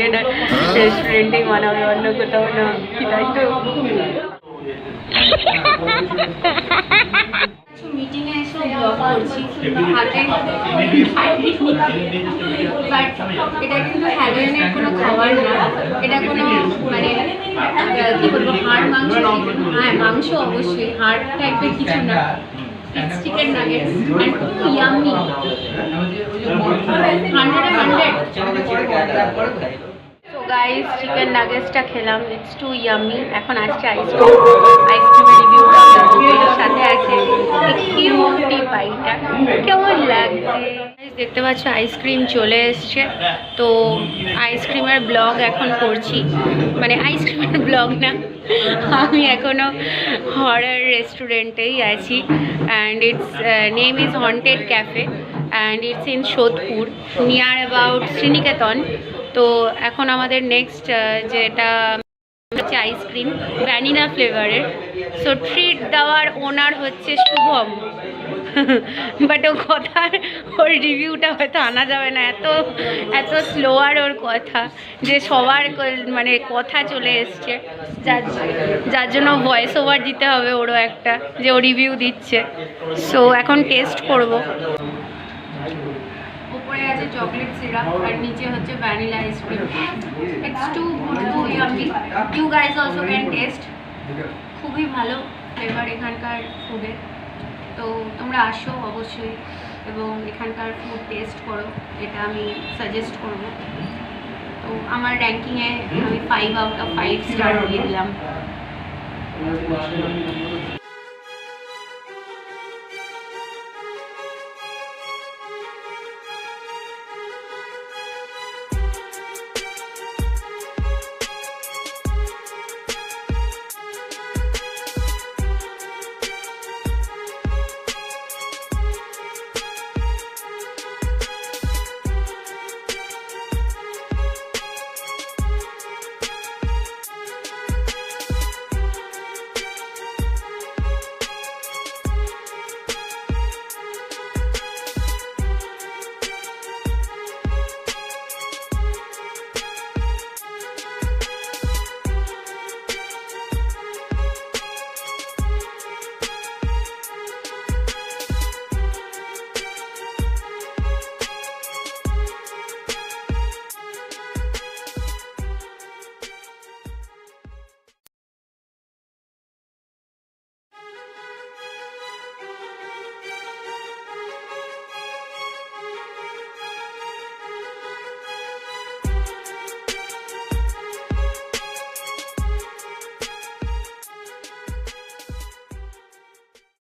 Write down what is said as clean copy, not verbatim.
এটা রেস্টুরেন্টেই বানাবে, অন্য কোথাও না, কি তাই তো? মিটিংয়ে এসে ব্লগ করছি, হাতে এটা কিন্তু হ্যালোয়েনের কোনো খাবার না, এটা কোনো মানে কি বলবো, হাড় মাংস, হ্যাঁ মাংস অবশ্যই, হাড় টাইপের কিছু না। It's chicken nuggets and yummy. 100. So guys, chicken nuggetsটা খেলাম, it's too yummy. এখন আসছে আইসক্রিমের রিভিউটা, এর সাথে আছে কিউটি পাইটা, কেমন লাগছে দেখতে পাচ্ছ। আইসক্রিম চলে এসছে, তো আইসক্রিমের ব্লগ এখন করছি, মানে আইসক্রিমের ব্লগ না, আমি এখনো হরার রেস্টুরেন্টেই আছি and it's name is haunted cafe and it's in Sodepur near about Sriniketan. তো এখন আমাদের নেক্সট যেটা হচ্ছে আইসক্রিম ভ্যানিলা ফ্লেভারের। সো ট্রিট দেওয়ার ওনার হচ্ছে শুভম, বাট ও কথার ওর রিভিউটা হয়তো আনা যাবে না, এত স্লোয়ার ওর কথা, যে সবার মানে কথা চলে এসছে, যার জন্য ভয়েস ওভার দিতে হবে ওরও একটা, যে ও রিভিউ দিচ্ছে। সো এখন টেস্ট করব। উপরে আছে চকলেট সিরাপ আর নিচে হচ্ছে vanilla ice cream. It's too good, too yummy, you guys also can taste. খুবই ভালো ফ্লেভার এখানকার ফুডের, তো তোমরা আসো অবশ্যই এবং এখানকার ফুড টেস্ট করো, এটা আমি সাজেস্ট করব। তো আমার র্যাঙ্কিংয়ে আমি 5 আউট অফ 5 স্টার দিয়ে দিলাম।